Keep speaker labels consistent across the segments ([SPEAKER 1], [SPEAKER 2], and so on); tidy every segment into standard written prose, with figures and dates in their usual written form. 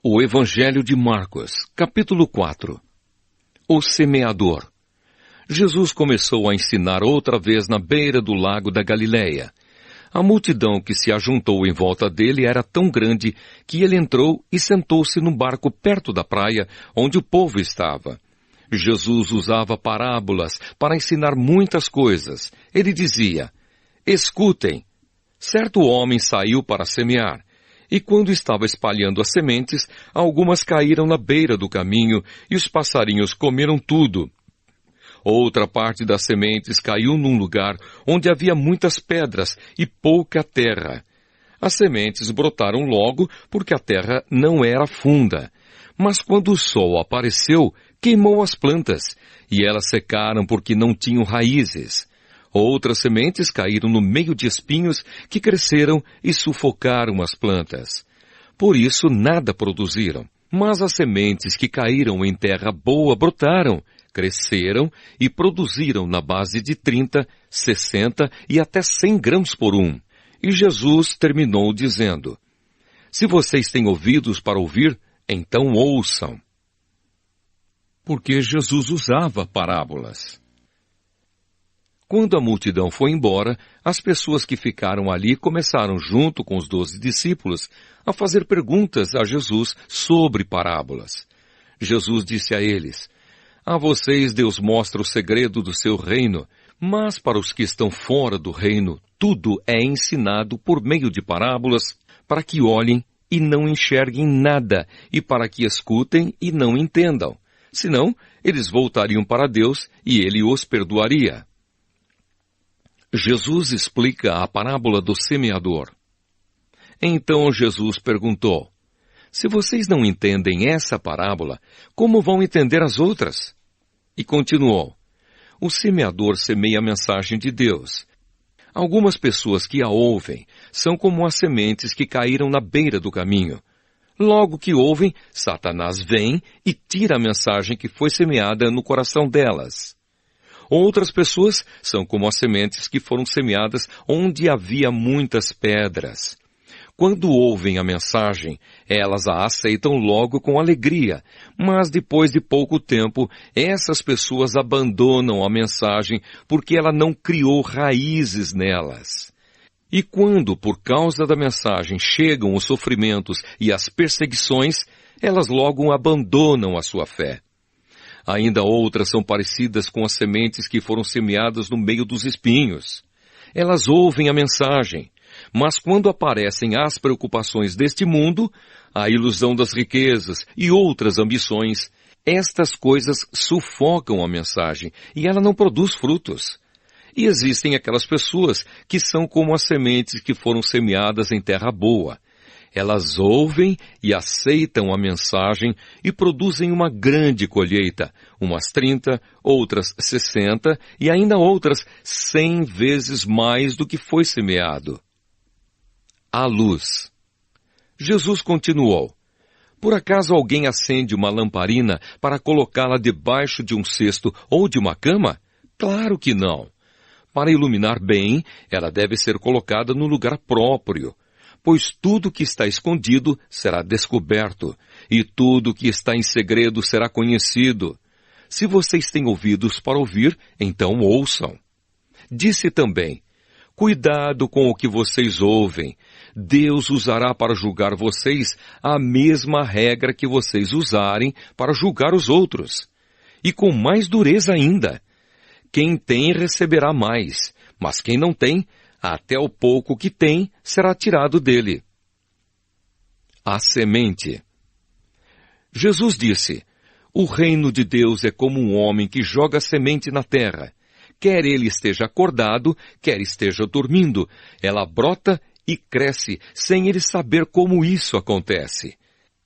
[SPEAKER 1] O Evangelho de Marcos, capítulo 4. O semeador. Jesus começou a ensinar outra vez na beira do lago da Galileia. A multidão que se ajuntou em volta dele era tão grande que ele entrou e sentou-se num barco perto da praia onde o povo estava. Jesus usava parábolas para ensinar muitas coisas. Ele dizia: escutem, certo homem saiu para semear. E quando estava espalhando as sementes, algumas caíram na beira do caminho e os passarinhos comeram tudo. Outra parte das sementes caiu num lugar onde havia muitas pedras e pouca terra. As sementes brotaram logo porque a terra não era funda. Mas quando o sol apareceu, queimou as plantas e elas secaram porque não tinham raízes. Outras sementes caíram no meio de espinhos que cresceram e sufocaram as plantas. Por isso nada produziram. Mas as sementes que caíram em terra boa brotaram, cresceram e produziram na base de 30, 60 e até 100 grãos por um. E Jesus terminou dizendo: se vocês têm ouvidos para ouvir, então ouçam. Porque Jesus usava parábolas. Quando a multidão foi embora, as pessoas que ficaram ali começaram, junto com os 12 discípulos, a fazer perguntas a Jesus sobre parábolas. Jesus disse a eles: a vocês Deus mostra o segredo do seu reino, mas para os que estão fora do reino, tudo é ensinado por meio de parábolas, para que olhem e não enxerguem nada, e para que escutem e não entendam. Senão, eles voltariam para Deus e Ele os perdoaria. Jesus explica a parábola do semeador. Então Jesus perguntou: se vocês não entendem essa parábola, como vão entender as outras? E continuou: o semeador semeia a mensagem de Deus. Algumas pessoas que a ouvem são como as sementes que caíram na beira do caminho. Logo que ouvem, Satanás vem e tira a mensagem que foi semeada no coração delas. Outras pessoas são como as sementes que foram semeadas onde havia muitas pedras. Quando ouvem a mensagem, elas a aceitam logo com alegria, mas depois de pouco tempo, essas pessoas abandonam a mensagem porque ela não criou raízes nelas. E quando, por causa da mensagem, chegam os sofrimentos e as perseguições, elas logo abandonam a sua fé. Ainda outras são parecidas com as sementes que foram semeadas no meio dos espinhos. Elas ouvem a mensagem, mas quando aparecem as preocupações deste mundo, a ilusão das riquezas e outras ambições, estas coisas sufocam a mensagem e ela não produz frutos. E existem aquelas pessoas que são como as sementes que foram semeadas em terra boa. Elas ouvem e aceitam a mensagem e produzem uma grande colheita, umas 30, outras 60 e ainda outras 100 vezes mais do que foi semeado. A luz. Jesus continuou: por acaso alguém acende uma lamparina para colocá-la debaixo de um cesto ou de uma cama? Claro que não. Para iluminar bem, ela deve ser colocada no lugar próprio, pois tudo que está escondido será descoberto, e tudo que está em segredo será conhecido. Se vocês têm ouvidos para ouvir, então ouçam. Disse também: cuidado com o que vocês ouvem. Deus usará para julgar vocês a mesma regra que vocês usarem para julgar os outros. E com mais dureza ainda. Quem tem receberá mais, mas quem não tem, até o pouco que tem será tirado dele. A semente. Jesus disse: o reino de Deus é como um homem que joga semente na terra. Quer ele esteja acordado, quer esteja dormindo, ela brota e cresce sem ele saber como isso acontece.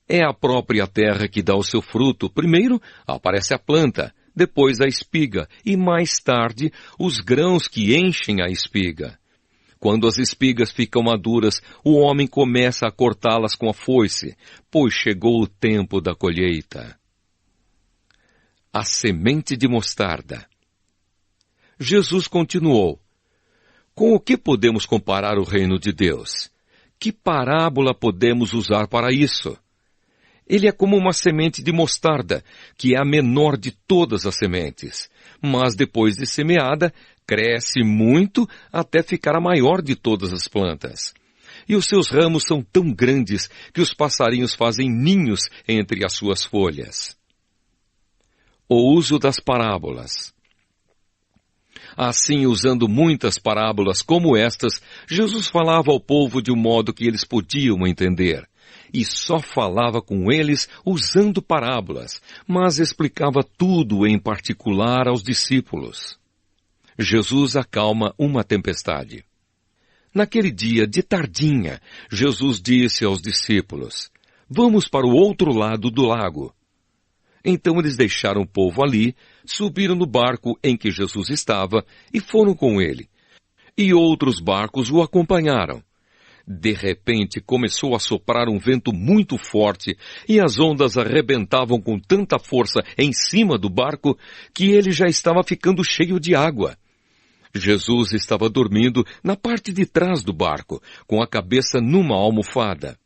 [SPEAKER 1] É a própria terra que dá o seu fruto. Primeiro aparece a planta, depois a espiga e mais tarde os grãos que enchem a espiga. Quando as espigas ficam maduras, o homem começa a cortá-las com a foice, pois chegou o tempo da colheita. A semente de mostarda. Jesus continuou: com o que podemos comparar o reino de Deus? Que parábola podemos usar para isso? Ele é como uma semente de mostarda, que é a menor de todas as sementes. Mas depois de semeada, cresce muito até ficar a maior de todas as plantas. E os seus ramos são tão grandes que os passarinhos fazem ninhos entre as suas folhas. O uso das parábolas. Assim, usando muitas parábolas como estas, Jesus falava ao povo de um modo que eles podiam entender. E só falava com eles usando parábolas, mas explicava tudo em particular aos discípulos. Jesus acalma uma tempestade. Naquele dia, de tardinha, Jesus disse aos discípulos: "Vamos para o outro lado do lago." Então eles deixaram o povo ali, subiram no barco em que Jesus estava e foram com ele. E outros barcos o acompanharam. De repente começou a soprar um vento muito forte e as ondas arrebentavam com tanta força em cima do barco que ele já estava ficando cheio de água. Jesus estava dormindo na parte de trás do barco, com a cabeça numa almofada.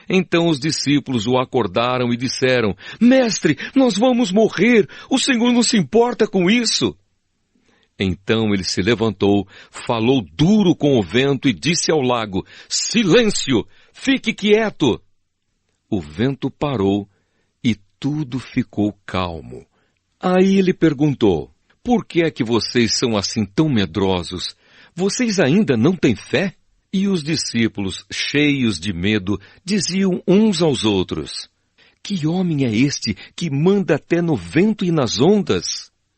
[SPEAKER 1] Então os discípulos o acordaram e disseram: "Mestre, nós vamos morrer! O Senhor não se importa com isso!" Então ele se levantou, falou duro com o vento e disse ao lago: "Silêncio! Fique quieto!" O vento parou e tudo ficou calmo. Aí ele perguntou: "Por que é que vocês são assim tão medrosos? Vocês ainda não têm fé?" E os discípulos, cheios de medo, diziam uns aos outros: "Que homem é este que manda até no vento e nas ondas?